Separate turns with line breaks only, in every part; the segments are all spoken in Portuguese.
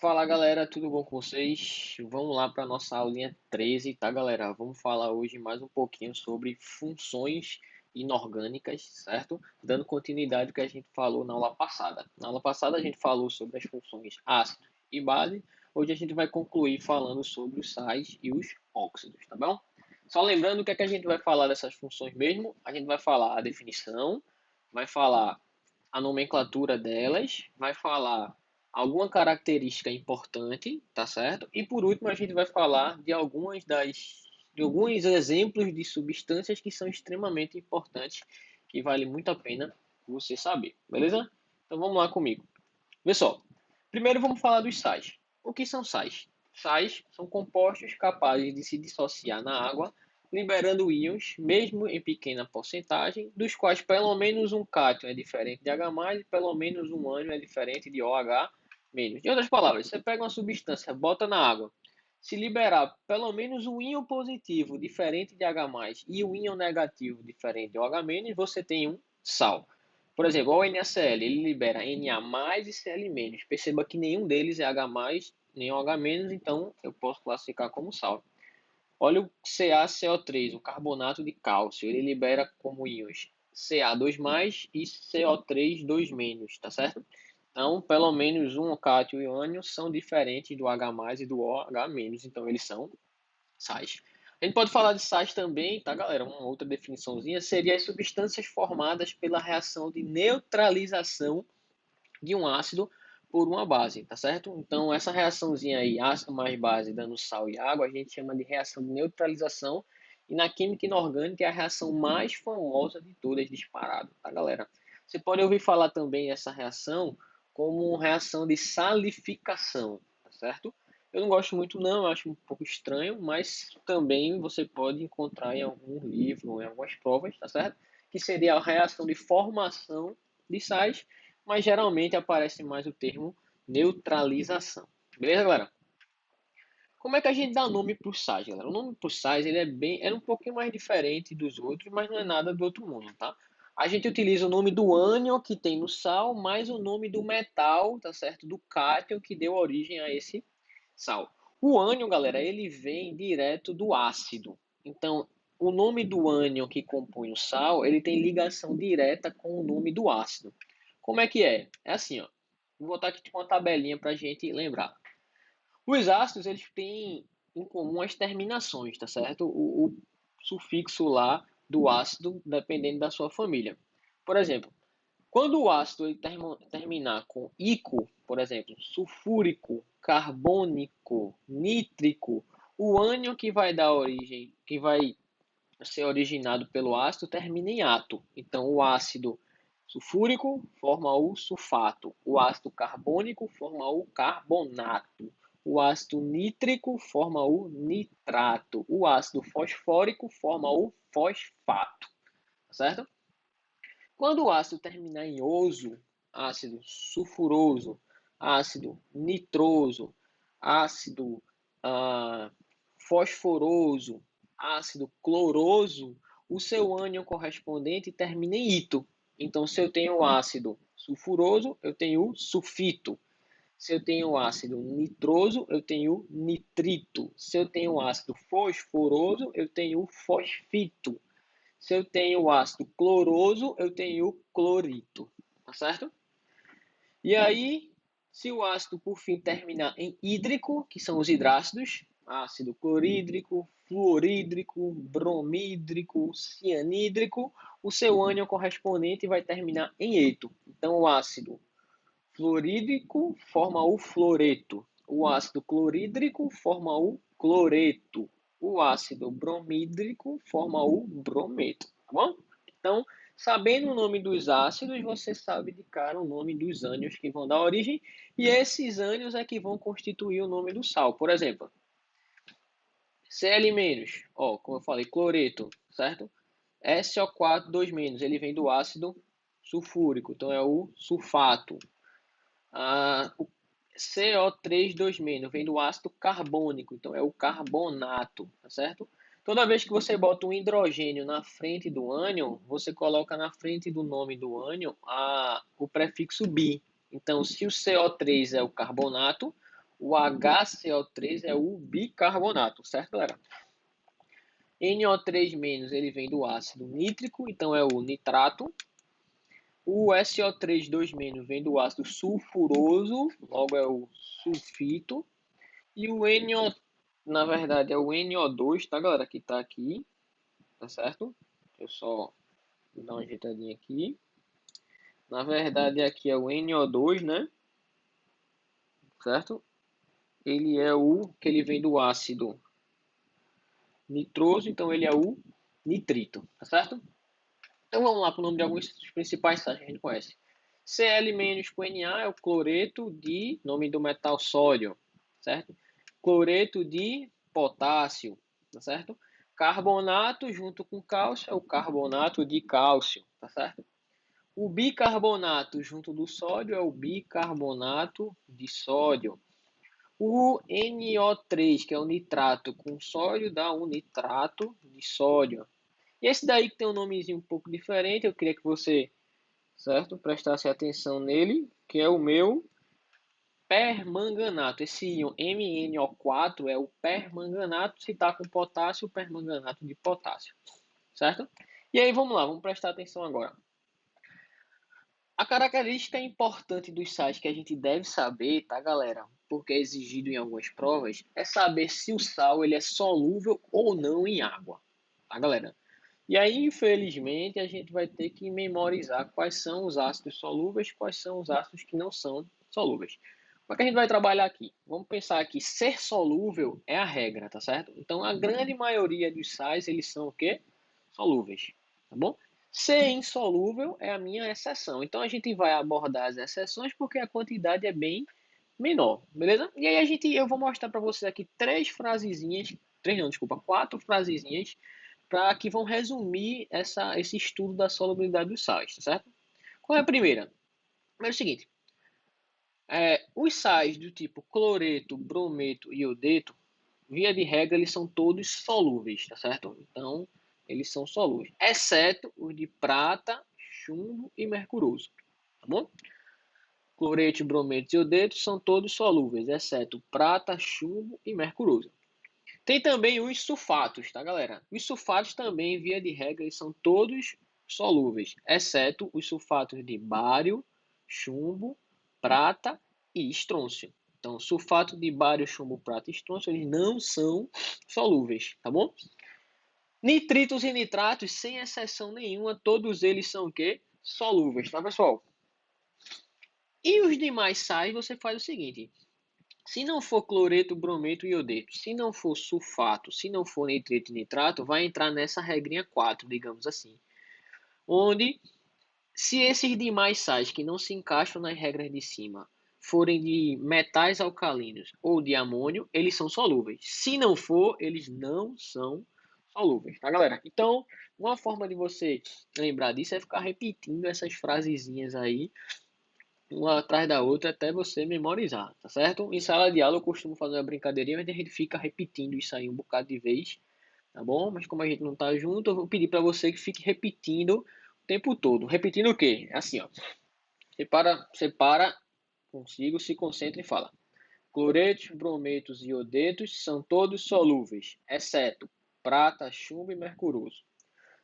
Fala galera, tudo bom com vocês? Vamos lá para nossa aulinha 13, tá galera? Vamos falar hoje mais um pouquinho sobre funções inorgânicas, certo? Dando continuidade ao que a gente falou na aula passada. Na aula passada a gente falou sobre as funções ácido e base. Hoje a gente vai concluir falando sobre os sais e os óxidos, tá bom? Só lembrando o que é que a gente vai falar dessas funções mesmo. A gente vai falar a definição, vai falar a nomenclatura delas, vai falar alguma característica importante, tá certo? E por último, a gente vai falar de alguns exemplos de substâncias que são extremamente importantes, que vale muito a pena você saber, beleza? Então vamos lá comigo. Vê só. Primeiro vamos falar dos sais. O que são sais? Sais são compostos capazes de se dissociar na água, liberando íons, mesmo em pequena porcentagem, dos quais pelo menos um cátion é diferente de H+, e pelo menos um ânion é diferente de OH-. Em outras palavras, você pega uma substância, bota na água, se liberar pelo menos um íon positivo diferente de H+, e um íon negativo diferente de OH-, você tem um sal. Por exemplo, o NaCl, ele libera Na+ e Cl-. Perceba que nenhum deles é H+, nem OH-, então eu posso classificar como sal. Olha o CaCO3, o carbonato de cálcio, ele libera como íons Ca2+ e CO3 2-, tá certo? Então, pelo menos um cátion e um ânion são diferentes do H+ e do OH-, então eles são sais. A gente pode falar de sais também, tá, galera? Uma outra definiçãozinha seria as substâncias formadas pela reação de neutralização de um ácido por uma base, tá certo? Então, essa reaçãozinha aí, ácido mais base dando sal e água, a gente chama de reação de neutralização. E na química inorgânica é a reação mais famosa de todas, disparado, tá, galera? Você pode ouvir falar também essa reação como reação de salificação, tá certo? Eu não gosto muito não, eu acho um pouco estranho, mas também você pode encontrar em algum livro, em algumas provas, tá certo? Que seria a reação de formação de sais, mas geralmente aparece mais o termo neutralização. Beleza, galera? Como é que a gente dá nome para os sais, galera? O nome para os sais ele é um pouquinho mais diferente dos outros, mas não é nada do outro mundo, tá? A gente utiliza o nome do ânion que tem no sal, mais o nome do metal, tá certo? Do cátion que deu origem a esse sal. O ânion, galera, ele vem direto do ácido. Então, o nome do ânion que compõe o sal, ele tem ligação direta com o nome do ácido. Como é que é? É assim, ó. Vou botar aqui tipo uma tabelinha para a gente lembrar. Os ácidos, eles têm em comum as terminações, tá certo? O sufixo lá do ácido, dependendo da sua família. Por exemplo, quando o ácido ele terminar com ico, por exemplo, sulfúrico, carbônico, nítrico, o ânion que vai dar origem, que vai ser originado pelo ácido, termina em ato. Então, o ácido sulfúrico forma o sulfato, o ácido carbônico forma o carbonato, o ácido nítrico forma o nitrato, o ácido fosfórico forma o fosfato, certo? Quando o ácido terminar em oso, ácido sulfuroso, ácido nitroso, ácido ah, fosforoso, ácido cloroso, o seu ânion correspondente termina em ito. Então, se eu tenho ácido sulfuroso, eu tenho sulfito. Se eu tenho ácido nitroso, eu tenho nitrito. Se eu tenho ácido fosforoso, eu tenho fosfito. Se eu tenho ácido cloroso, eu tenho clorito, tá certo? E aí, se o ácido por fim terminar em hídrico, que são os hidrácidos, ácido clorídrico, fluorídrico, bromídrico, cianídrico, o seu ânion correspondente vai terminar em eto. Então, o ácido fluorídrico forma o fluoreto, o ácido clorídrico forma o cloreto, o ácido bromídrico forma o brometo, tá bom? Então, sabendo o nome dos ácidos, você sabe de cara o nome dos ânions que vão dar origem, e esses ânions é que vão constituir o nome do sal. Por exemplo, Cl-, ó, como eu falei, cloreto, certo? SO4 2-, ele vem do ácido sulfúrico, então é o sulfato. O CO3 2-, vem do ácido carbônico, então é o carbonato, tá certo? Toda vez que você bota um hidrogênio na frente do ânion, você coloca na frente do nome do ânion o prefixo bi. Então, se o CO3 é o carbonato, O HCO3 é o bicarbonato, certo, galera? NO3- ele vem do ácido nítrico, então é o nitrato. O SO3- vem do ácido sulfuroso, logo é o sulfito. E o NO, na verdade, é o NO2, tá, galera? Que tá aqui, tá certo? Deixa eu só dar uma ajeitadinha aqui. Na verdade, aqui é o NO2, né? Certo? Ele é o que ele vem do ácido nitroso, então ele é o nitrito, tá certo? Então vamos lá para o nome de alguns dos principais sais que a gente conhece. Cl- com Na é o cloreto de, nome do metal sódio, certo? Cloreto de potássio, tá certo? Carbonato junto com cálcio é o carbonato de cálcio, tá certo? O bicarbonato junto do sódio é o bicarbonato de sódio. O NO3, que é o nitrato com sódio, dá um nitrato de sódio. E esse daí que tem um nomezinho um pouco diferente, eu queria que você, certo, prestasse atenção nele, que é o meu permanganato. Esse íon MnO4 é o permanganato, se está com potássio, permanganato de potássio, certo? E aí vamos lá, vamos prestar atenção agora. A característica importante dos sais que a gente deve saber, tá, galera? Porque é exigido em algumas provas, é saber se o sal ele é solúvel ou não em água, tá, galera? E aí, infelizmente, a gente vai ter que memorizar quais são os ácidos solúveis, quais são os ácidos que não são solúveis. Como é que a gente vai trabalhar aqui? Vamos pensar que ser solúvel é a regra, tá certo? Então, a grande maioria dos sais, eles são o quê? Solúveis, tá bom? Ser insolúvel é a minha exceção. Então, a gente vai abordar as exceções porque a quantidade é bem menor, beleza? E aí eu vou mostrar para vocês aqui quatro frasezinhas para que vão resumir esse estudo da solubilidade dos sais, tá certo? Qual é a primeira? É o seguinte, os sais do tipo cloreto, brometo e iodeto, via de regra, eles são todos solúveis, tá certo? Então, eles são solúveis, exceto os de prata, chumbo e mercuroso, tá bom? Cloreto, brometo e iodeto são todos solúveis, exceto prata, chumbo e mercuroso. Tem também os sulfatos, tá, galera? Os sulfatos também, via de regra, eles são todos solúveis, exceto os sulfatos de bário, chumbo, prata e estrôncio. Então, sulfato de bário, chumbo, prata e estrôncio, eles não são solúveis, tá bom? Nitritos e nitratos, sem exceção nenhuma, todos eles são o quê? Solúveis, tá, pessoal? E os demais sais, você faz o seguinte: se não for cloreto, brometo e iodeto, se não for sulfato, se não for nitrito e nitrato, vai entrar nessa regrinha 4, digamos assim. Onde, se esses demais sais que não se encaixam nas regras de cima forem de metais alcalinos ou de amônio, eles são solúveis. Se não for, eles não são solúveis, tá, galera? Então, uma forma de você lembrar disso é ficar repetindo essas frasezinhas aí uma atrás da outra até você memorizar, tá certo? Em sala de aula eu costumo fazer uma brincadeirinha, mas a gente fica repetindo isso aí um bocado de vez, tá bom? Mas como a gente não tá junto, eu vou pedir para você que fique repetindo o tempo todo. Repetindo o quê? É assim, ó. Você para consigo, se concentra e fala. Cloretos, brometos e iodetos são todos solúveis, exceto prata, chumbo e mercuroso.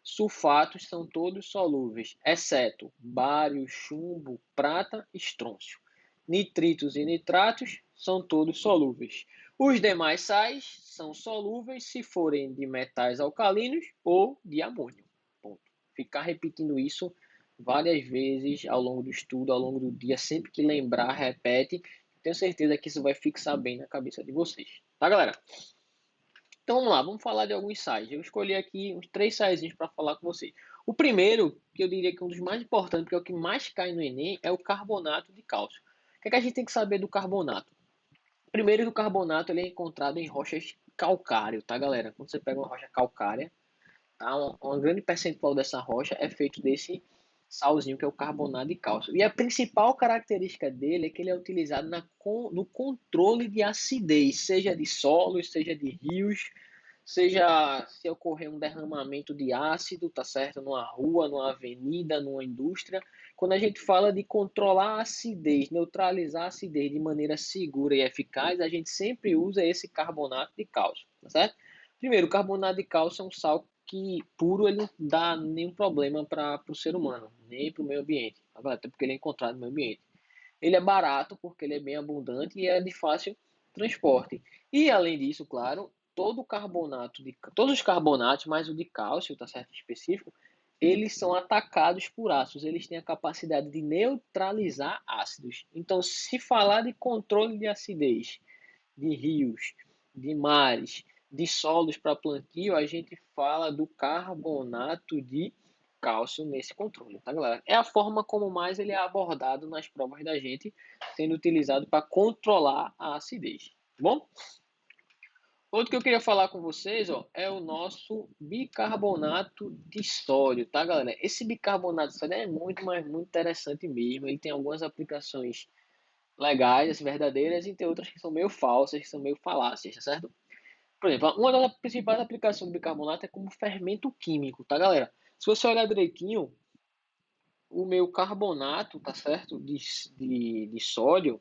Sulfatos são todos solúveis, exceto bário, chumbo, prata e estrôncio. Nitritos e nitratos são todos solúveis. Os demais sais são solúveis se forem de metais alcalinos ou de amônio. Ponto. Ficar repetindo isso várias vezes ao longo do estudo, ao longo do dia, sempre que lembrar, repete. Tenho certeza que isso vai fixar bem na cabeça de vocês. Tá, galera? Então vamos lá, vamos falar de alguns sais. Eu escolhi aqui uns 3 saizinhos para falar com vocês. O primeiro, que eu diria que é um dos mais importantes, porque é o que mais cai no Enem, é o carbonato de cálcio. O que é que a gente tem que saber do carbonato? Primeiro que o carbonato ele é encontrado em rochas calcário, tá, galera? Quando você pega uma rocha calcária, tá, uma grande percentual dessa rocha é feito desse salzinho que é o carbonato de cálcio. E a principal característica dele é que ele é utilizado no controle de acidez, seja de solos, seja de rios, seja se ocorrer um derramamento de ácido, tá certo? Numa rua, numa avenida, numa indústria. Quando a gente fala de controlar a acidez, neutralizar a acidez de maneira segura e eficaz, a gente sempre usa esse carbonato de cálcio, tá certo? Primeiro, o carbonato de cálcio é um sal que puro ele não dá nenhum problema para o ser humano, nem para o meio ambiente, até porque ele é encontrado no meio ambiente. Ele é barato porque ele é bem abundante e é de fácil transporte. E além disso, claro, todos os carbonatos, mas o de cálcio, tá certo, específico, eles são atacados por ácidos, eles têm a capacidade de neutralizar ácidos. Então, se falar de controle de acidez de rios, de mares, de solos para plantio, a gente fala do carbonato de cálcio nesse controle, tá, galera? É a forma como mais ele é abordado nas provas da gente, sendo utilizado para controlar a acidez, tá bom? Outro que eu queria falar com vocês, ó, é o nosso bicarbonato de sódio, tá, galera? Esse bicarbonato de sódio é muito, mas muito interessante mesmo. Ele tem algumas aplicações legais, assim, verdadeiras, e tem outras que são meio falsas, que são meio falácias, tá certo? Por exemplo, uma das principais aplicações do bicarbonato é como fermento químico, tá, galera? Se você olhar direitinho, o meu carbonato, tá certo? De sódio,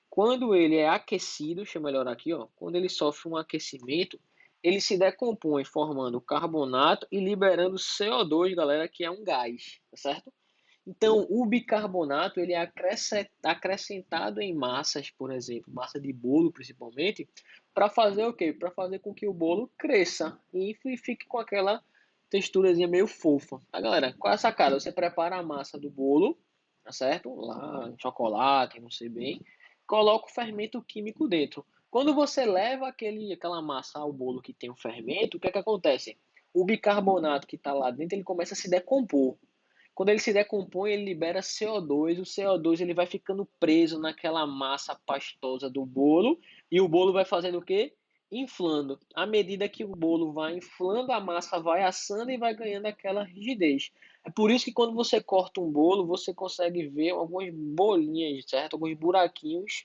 quando ele é aquecido, deixa eu melhorar aqui, ó. Quando ele sofre um aquecimento, ele se decompõe formando carbonato e liberando CO2, galera, que é um gás, tá certo? Então, o bicarbonato ele é acrescentado em massas, por exemplo, massa de bolo principalmente, para fazer o quê? Para fazer com que o bolo cresça e fique com aquela texturazinha meio fofa. Tá, galera? Qual é a sacada? Você prepara a massa do bolo, tá certo? Lá, chocolate, não sei bem. Coloca o fermento químico dentro. Quando você leva aquela massa ao bolo que tem o fermento, o que é que acontece? O bicarbonato que está lá dentro, ele começa a se decompor. Quando ele se decompõe, ele libera CO2. O CO2 ele vai ficando preso naquela massa pastosa do bolo e o bolo vai fazendo o quê? Inflando. À medida que o bolo vai inflando, a massa vai assando e vai ganhando aquela rigidez. É por isso que quando você corta um bolo, você consegue ver algumas bolinhas, certo? Alguns buraquinhos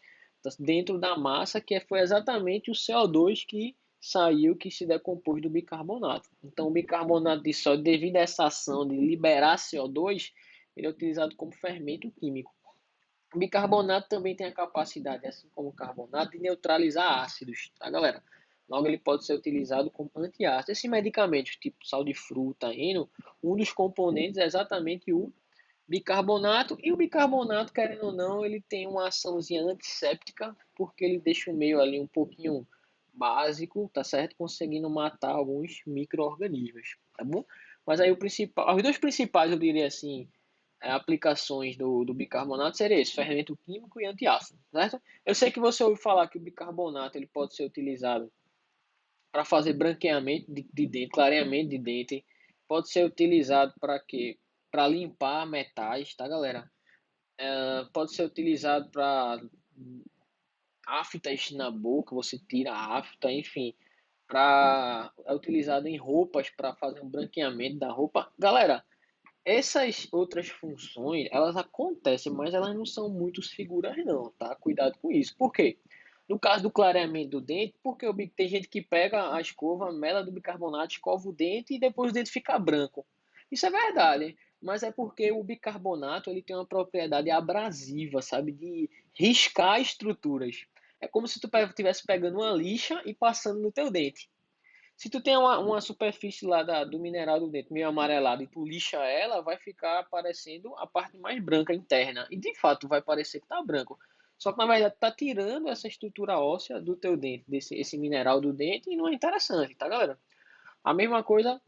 dentro da massa, que foi exatamente o CO2 que saiu, que se decompôs do bicarbonato. Então, o bicarbonato de sódio, devido a essa ação de liberar CO2, ele é utilizado como fermento químico. O bicarbonato também tem a capacidade, assim como o carbonato, de neutralizar ácidos, tá, galera? Logo, ele pode ser utilizado como antiácido. Esses medicamentos, tipo sal de fruta, heno, um dos componentes é exatamente o bicarbonato. E o bicarbonato, querendo ou não, ele tem uma açãozinha antisséptica, porque ele deixa o meio ali um pouquinho básico, tá certo? Conseguindo matar alguns micro-organismos, tá bom? Mas aí o principal, os dois principais, eu diria assim, aplicações do bicarbonato seria esse, fermento químico e antiácido, certo? Eu sei que você ouviu falar que o bicarbonato ele pode ser utilizado para fazer branqueamento de dente, clareamento de dente, pode ser utilizado para quê? Para limpar metais, tá, galera? Pode ser utilizado para aftas na boca, você tira a afta, enfim, é utilizado em roupas para fazer um branqueamento da roupa. Galera, essas outras funções, elas acontecem, mas elas não são muito seguras não, tá? Cuidado com isso. Por quê? No caso do clareamento do dente, porque tem gente que pega a escova, a mela do bicarbonato, escova o dente e depois o dente fica branco. Isso é verdade, mas é porque o bicarbonato ele tem uma propriedade abrasiva, sabe? De riscar estruturas. É como se tu estivesse pegando uma lixa e passando no teu dente. Se tu tem uma superfície lá do mineral do dente meio amarelada e tu lixa ela, vai ficar aparecendo a parte mais branca interna. E de fato vai parecer que tá branco. Só que na verdade tá tirando essa estrutura óssea do teu dente, esse mineral do dente, e não é interessante, tá, galera? A mesma coisa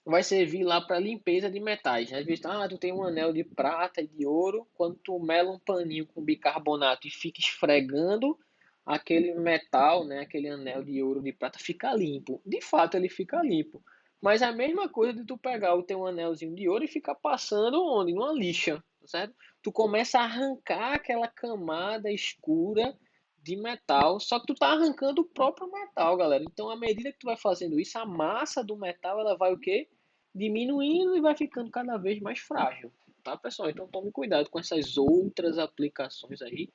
vai servir lá para limpeza de metais. Às vezes, tu tem um anel de prata e de ouro, quando tu mela um paninho com bicarbonato e fica esfregando aquele metal, né, aquele anel de ouro de prata fica limpo. De fato, ele fica limpo. Mas é a mesma coisa de tu pegar o teu anelzinho de ouro e ficar passando onde? Numa lixa, certo? Tu começa a arrancar aquela camada escura de metal, só que tu tá arrancando o próprio metal, galera. Então, à medida que tu vai fazendo isso, a massa do metal ela vai o quê? Diminuindo e vai ficando cada vez mais frágil, tá, pessoal? Então tome cuidado com essas outras aplicações aí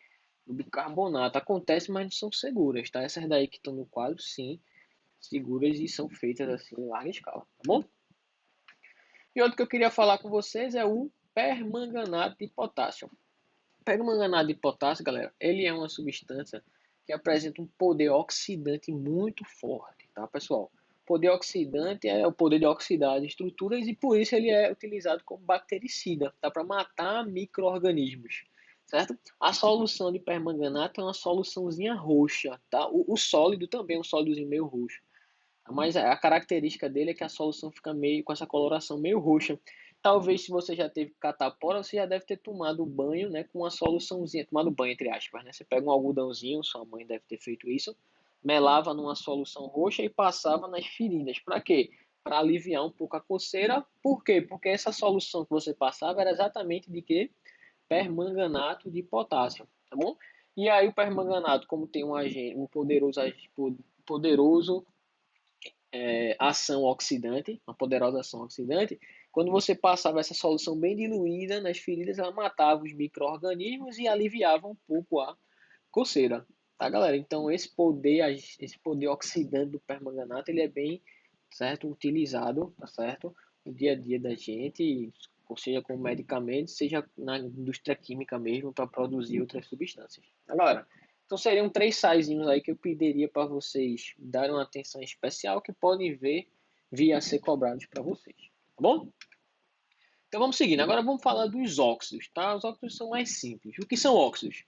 do bicarbonato. Acontece, mas não são seguras, tá? Essas daí que estão no quadro, sim, seguras e são feitas assim em larga escala, tá bom? E outro que eu queria falar com vocês é o permanganato de potássio. O permanganato de potássio, galera, ele é uma substância que apresenta um poder oxidante muito forte, tá, pessoal? O poder oxidante é o poder de oxidar as estruturas e por isso ele é utilizado como bactericida, tá? Para matar micro-organismos, certo? A solução de permanganato é uma soluçãozinha roxa, tá? O sólido também é um sólidozinho meio roxo. Mas a característica dele é que a solução fica meio com essa coloração meio roxa. Talvez se você já teve catapora, você já deve ter tomado banho, né, com uma soluçãozinha, tomado banho entre aspas, né? Você pega um algodãozinho, sua mãe deve ter feito isso, melava numa solução roxa e passava nas feridas. Para quê? Para aliviar um pouco a coceira. Por quê? Porque essa solução que você passava era exatamente de quê? Permanganato de potássio, tá bom? E aí o permanganato, como tem um agente, poderoso ação oxidante, uma poderosa ação oxidante, quando você passava essa solução bem diluída nas feridas, ela matava os micro-organismos e aliviava um pouco a coceira, tá, galera? Então esse poder oxidante do permanganato, ele é bem, certo, utilizado, tá certo, no dia a dia da gente, ou seja, como medicamento, seja na indústria química mesmo, para produzir outras substâncias. Tá, galera? Então seriam 3 saizinhos aí que eu pediria para vocês darem uma atenção especial que podem vir a ser cobrados para vocês, tá bom? Então vamos seguindo. Agora vamos falar dos óxidos, tá? Os óxidos são mais simples. O que são óxidos?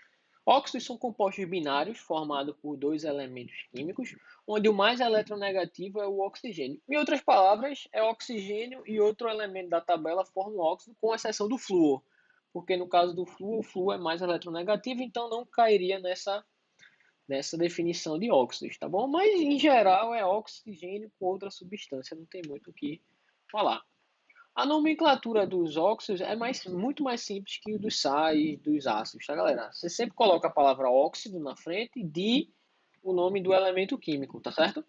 Óxidos são compostos binários formados por dois elementos químicos, onde o mais eletronegativo é o oxigênio. Em outras palavras, é oxigênio e outro elemento da tabela formam óxido, com exceção do flúor. Porque no caso do flúor, o flúor é mais eletronegativo, então não cairia nessa definição de óxidos, tá bom? Mas em geral é oxigênio com outra substância, não tem muito o que falar. A nomenclatura dos óxidos é muito mais simples que o dos sais, dos ácidos, tá, galera? Você sempre coloca a palavra óxido na frente de o nome do elemento químico, tá certo?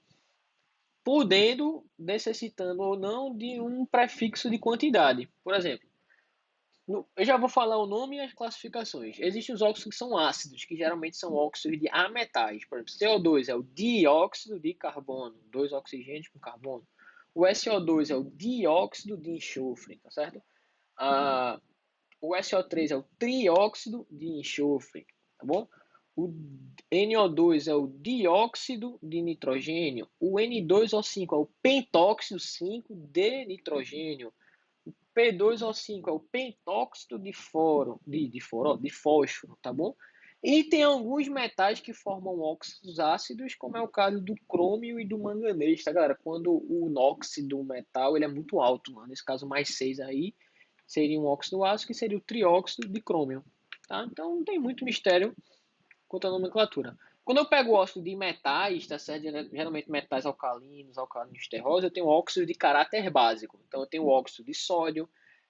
Podendo, necessitando ou não de um prefixo de quantidade. Por exemplo, eu já vou falar o nome e as classificações. Existem os óxidos que são ácidos, que geralmente são óxidos de ametais. Por exemplo, CO2 é o dióxido de carbono, dois oxigênios com carbono. O SO2 é o dióxido de enxofre, tá certo? Ah, o SO3 é o trióxido de enxofre, tá bom? O NO2 é o dióxido de nitrogênio. O N2O5 é o pentóxido 5 de nitrogênio. P2O5 é o pentóxido de de fósforo, tá bom? E tem alguns metais que formam óxidos ácidos, como é o caso do crômio e do manganês, tá, galera? Quando o NOx do metal ele é muito alto, mano. Nesse caso, mais 6 aí, seria um óxido ácido, que seria o trióxido de crômio, tá? Então, não tem muito mistério quanto à nomenclatura. Quando eu pego o óxido de metais, tá certo? Geralmente metais alcalinos terrosos, eu tenho óxido de caráter básico. Então eu tenho o óxido de sódio,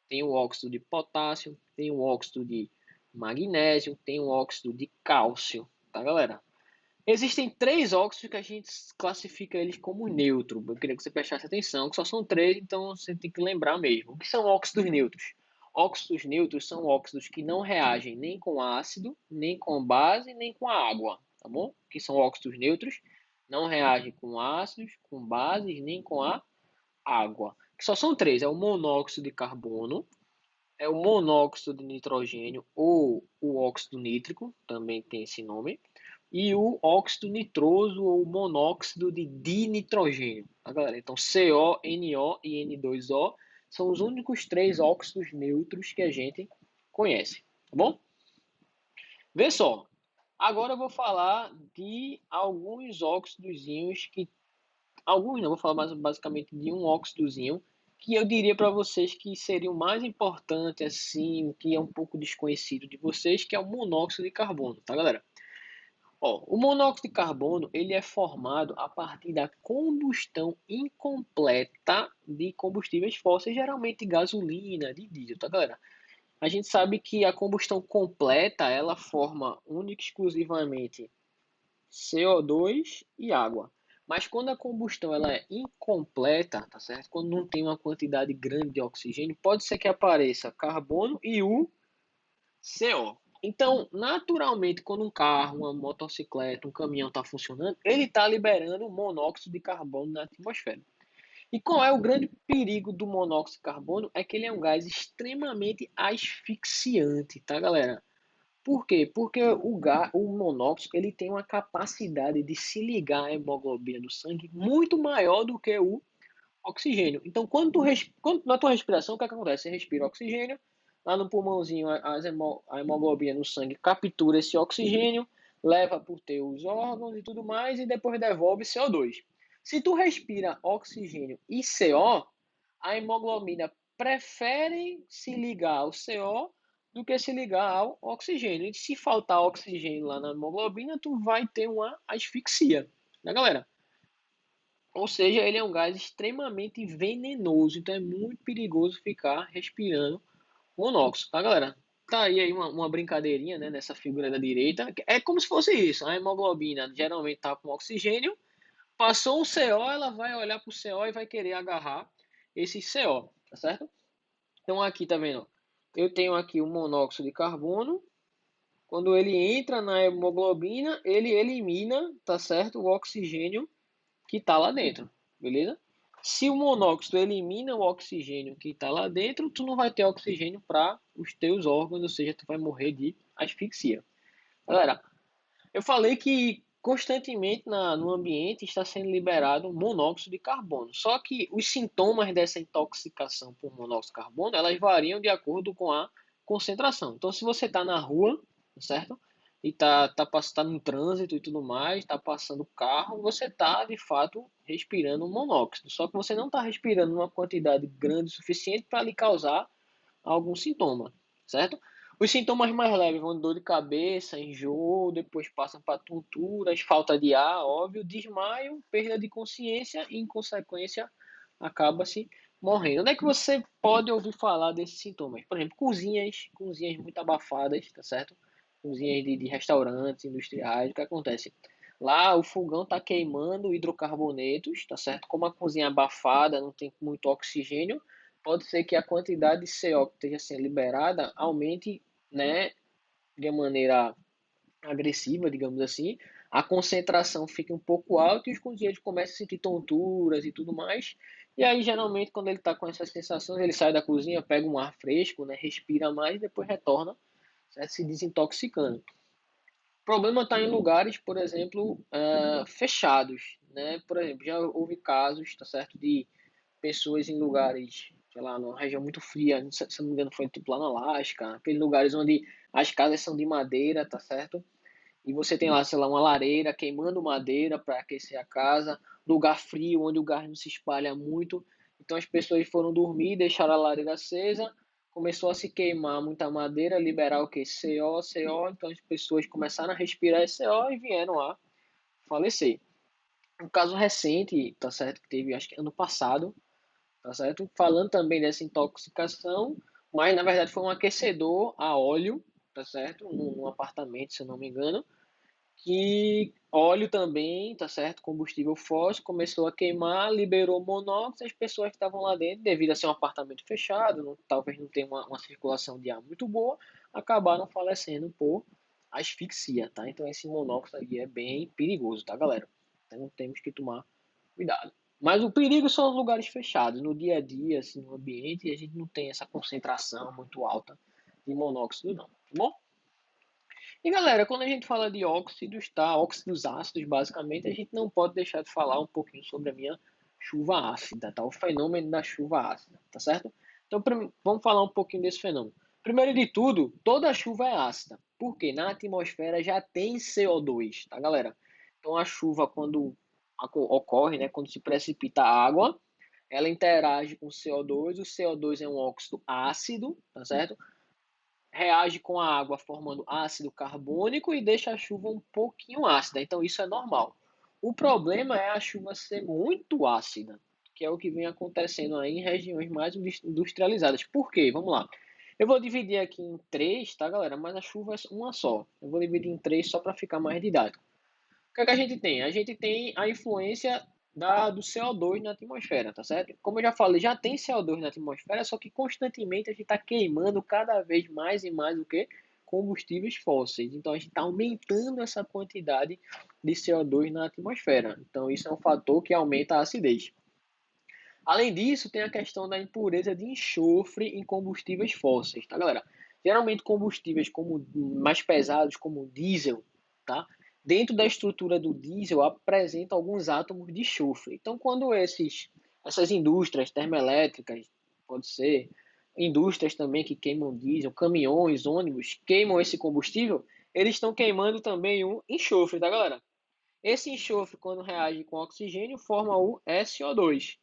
tenho o óxido de potássio, tenho o óxido de magnésio, tenho o óxido de cálcio, tá, galera? Existem 3 óxidos que a gente classifica eles como neutro. Eu queria que você prestasse atenção, que só são 3, então você tem que lembrar mesmo. O que são óxidos neutros? Óxidos neutros são óxidos que não reagem nem com ácido, nem com base, nem com a água, tá bom? Que são óxidos neutros, não reagem com ácidos, com bases, nem com a água. Que só são 3, é o monóxido de carbono, é o monóxido de nitrogênio ou o óxido nítrico, também tem esse nome, e o óxido nitroso ou monóxido de dinitrogênio, tá, galera? Então, CO, NO e N2O são os únicos 3 óxidos neutros que a gente conhece, tá bom? Vê só, agora eu vou falar de alguns óxidozinhos que... Alguns não, vou falar basicamente de um óxidozinho que eu diria para vocês que seria o mais importante, assim, que é um pouco desconhecido de vocês, que é o monóxido de carbono, tá, galera? Ó, o monóxido de carbono ele é formado a partir da combustão incompleta de combustíveis fósseis, geralmente gasolina, de diesel, tá, galera? A gente sabe que a combustão completa ela forma única e exclusivamente CO2 e água. Mas quando a combustão ela é incompleta, tá certo? Quando não tem uma quantidade grande de oxigênio, pode ser que apareça carbono e o CO. Então, naturalmente, quando um carro, uma motocicleta, um caminhão está funcionando, ele está liberando monóxido de carbono na atmosfera. E qual é o grande perigo do monóxido de carbono? É que ele é um gás extremamente asfixiante, tá, galera? Por quê? Porque o monóxido ele tem uma capacidade de se ligar à hemoglobina do sangue muito maior do que o oxigênio. Então, na tua respiração, o que é que acontece? Você respira oxigênio, lá no pulmãozinho a hemoglobina no sangue captura esse oxigênio, leva para os teus órgãos e tudo mais, e depois devolve CO2. Se tu respira oxigênio e CO, a hemoglobina prefere se ligar ao CO do que se ligar ao oxigênio. E se faltar oxigênio lá na hemoglobina, tu vai ter uma asfixia, né, galera? Ou seja, ele é um gás extremamente venenoso, então é muito perigoso ficar respirando monóxido, tá, galera? Tá aí uma brincadeirinha, né, nessa figura da direita. É como se fosse isso. A hemoglobina geralmente tá com oxigênio, passou o CO, ela vai olhar para o CO e vai querer agarrar esse CO, tá certo? Então aqui, tá vendo? Eu tenho aqui o monóxido de carbono. Quando ele entra na hemoglobina, ele elimina, tá certo? O oxigênio que está lá dentro, beleza? Se o monóxido elimina o oxigênio que está lá dentro, tu não vai ter oxigênio para os teus órgãos, ou seja, tu vai morrer de asfixia. Galera, eu falei que constantemente no ambiente está sendo liberado monóxido de carbono. Só que os sintomas dessa intoxicação por monóxido de carbono, elas variam de acordo com a concentração. Então, se você está na rua, certo? E tá no trânsito e tudo mais, está passando carro, você está de fato respirando monóxido. Só que você não está respirando uma quantidade grande o suficiente para lhe causar algum sintoma, certo? Os sintomas mais leves vão de dor de cabeça, enjoo, depois passam para tonturas, falta de ar, óbvio, desmaio, perda de consciência e, em consequência, acaba-se morrendo. Onde é que você pode ouvir falar desses sintomas? Por exemplo, cozinhas muito abafadas, tá certo? Cozinhas de restaurantes industriais, o que acontece? Lá o fogão está queimando hidrocarbonetos, tá certo? Como a cozinha é abafada, não tem muito oxigênio, pode ser que a quantidade de CO que esteja sendo liberada aumente, né, de maneira agressiva, digamos assim, a concentração fica um pouco alta e os cozinheiros começam a sentir tonturas e tudo mais. E aí, geralmente, quando ele está com essas sensações, ele sai da cozinha, pega um ar fresco, né, respira mais e depois retorna, certo? Se desintoxicando. O problema está em lugares, por exemplo, fechados, né? Por exemplo, já houve casos, tá certo, de pessoas em lugares, sei lá, numa região muito fria, se não me engano foi tipo lá no Alasca, aqueles lugares onde as casas são de madeira, tá certo? E você tem lá, sei lá, uma lareira queimando madeira para aquecer a casa, lugar frio onde o gás não se espalha muito. Então as pessoas foram dormir, deixaram a lareira acesa, começou a se queimar muita madeira, liberar o que? CO, então as pessoas começaram a respirar esse CO e vieram a falecer. Um caso recente, tá certo, que teve acho que ano passado, tá certo? Falando também dessa intoxicação, mas na verdade foi um aquecedor a óleo, tá certo? Num apartamento, se eu não me engano, que óleo também, tá certo? Combustível fóssil começou a queimar, liberou monóxido, as pessoas que estavam lá dentro, devido a ser um apartamento fechado, talvez não tenha uma circulação de ar muito boa, acabaram falecendo por asfixia, tá? Então esse monóxido aí é bem perigoso, tá, galera? Então temos que tomar cuidado. Mas o perigo são os lugares fechados. No dia a dia, assim, no ambiente, a gente não tem essa concentração muito alta de monóxido, não. Tá bom? E galera, quando a gente fala de óxidos, tá? Óxidos ácidos, basicamente, a gente não pode deixar de falar um pouquinho sobre a minha chuva ácida, tá? O fenômeno da chuva ácida, tá certo? Então, vamos falar um pouquinho desse fenômeno. Primeiro de tudo, toda chuva é ácida. Por quê? Na atmosfera já tem CO2, tá, galera? Então, a chuva, quando ocorre, né? Quando se precipita água, ela interage com o CO2. O CO2 é um óxido ácido, tá certo? Reage com a água formando ácido carbônico e deixa a chuva um pouquinho ácida. Então isso é normal. O problema é a chuva ser muito ácida, que é o que vem acontecendo aí em regiões mais industrializadas. Por quê? Vamos lá. Eu vou dividir aqui em três, tá, galera? Mas a chuva é uma só. Eu vou dividir em três só para ficar mais didático. O que é que a gente tem? A gente tem a influência do CO2 na atmosfera, tá certo? Como eu já falei, já tem CO2 na atmosfera, só que constantemente a gente está queimando cada vez mais e mais o que? combustíveis fósseis. Então, a gente está aumentando essa quantidade de CO2 na atmosfera. Então, isso é um fator que aumenta a acidez. Além disso, tem a questão da impureza de enxofre em combustíveis fósseis, tá, galera? Geralmente combustíveis como mais pesados, como diesel, tá? Dentro da estrutura do diesel apresenta alguns átomos de enxofre. Então, quando essas indústrias termoelétricas, pode ser indústrias também que queimam diesel, caminhões, ônibus, queimam esse combustível, eles estão queimando também o enxofre, tá, galera? Esse enxofre, quando reage com oxigênio, forma o SO2.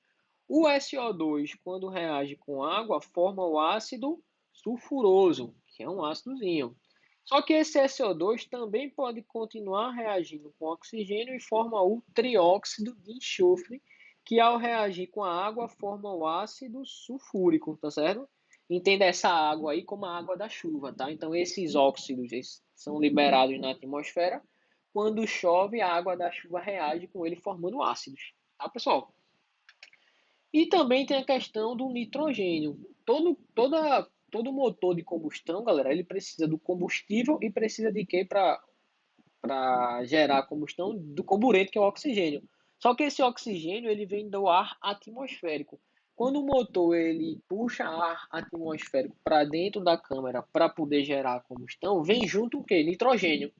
O SO2, quando reage com água, forma o ácido sulfuroso, que é um ácidozinho. Só que esse SO2 também pode continuar reagindo com oxigênio e forma o trióxido de enxofre, que ao reagir com a água forma o ácido sulfúrico, tá certo? Entenda essa água aí como a água da chuva, tá? Então esses óxidos são liberados na atmosfera. Quando chove, a água da chuva reage com ele formando ácidos, tá, pessoal? E também tem a questão do nitrogênio. Todo motor de combustão, galera, ele precisa do combustível e precisa de quê para gerar a combustão? Do carburante, que é o oxigênio. Só que esse oxigênio ele vem do ar atmosférico. Quando o motor ele puxa ar atmosférico para dentro da câmara para poder gerar a combustão, vem junto o quê? Nitrogênio.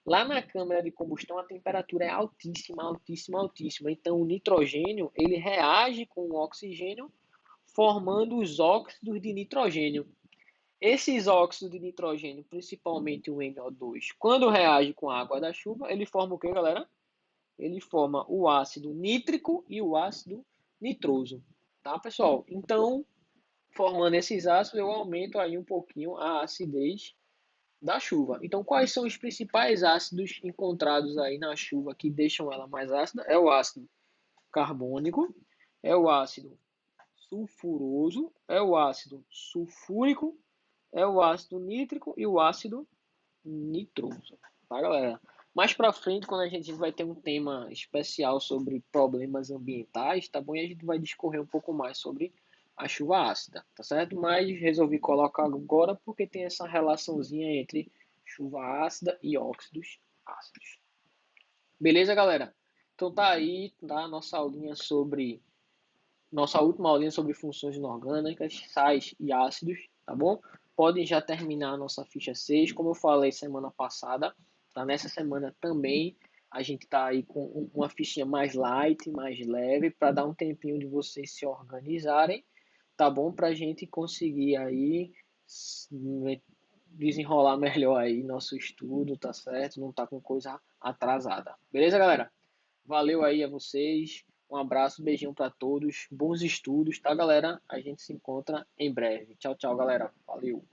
Lá na câmara de combustão a temperatura é altíssima, altíssima, altíssima. Então o nitrogênio ele reage com o oxigênio formando os óxidos de nitrogênio. Esses óxidos de nitrogênio, principalmente o NO2, quando reage com a água da chuva, ele forma o que, galera? Ele forma o ácido nítrico e o ácido nitroso, tá, pessoal? Então, formando esses ácidos, eu aumento aí um pouquinho a acidez da chuva. Então, quais são os principais ácidos encontrados aí na chuva que deixam ela mais ácida? É o ácido carbônico, é o ácido sulfuroso, é o ácido sulfúrico, é o ácido nítrico e o ácido nitroso, tá, galera? Mais para frente, quando a gente vai ter um tema especial sobre problemas ambientais, tá bom? E a gente vai discorrer um pouco mais sobre a chuva ácida, tá certo? Mas resolvi colocar agora porque tem essa relaçãozinha entre chuva ácida e óxidos ácidos. Beleza, galera? Então tá aí, tá? Nossa última aulinha sobre funções inorgânicas, sais e ácidos, tá bom? Podem já terminar a nossa ficha 6, como eu falei semana passada, tá? Nessa semana também a gente tá aí com uma fichinha mais light, mais leve, para dar um tempinho de vocês se organizarem, tá bom? Para a gente conseguir aí desenrolar melhor aí nosso estudo, tá certo? Não tá com coisa atrasada. Beleza, galera? Valeu aí a vocês. Um abraço, beijinho para todos. Bons estudos, tá, galera? A gente se encontra em breve. Tchau, tchau, galera. Valeu.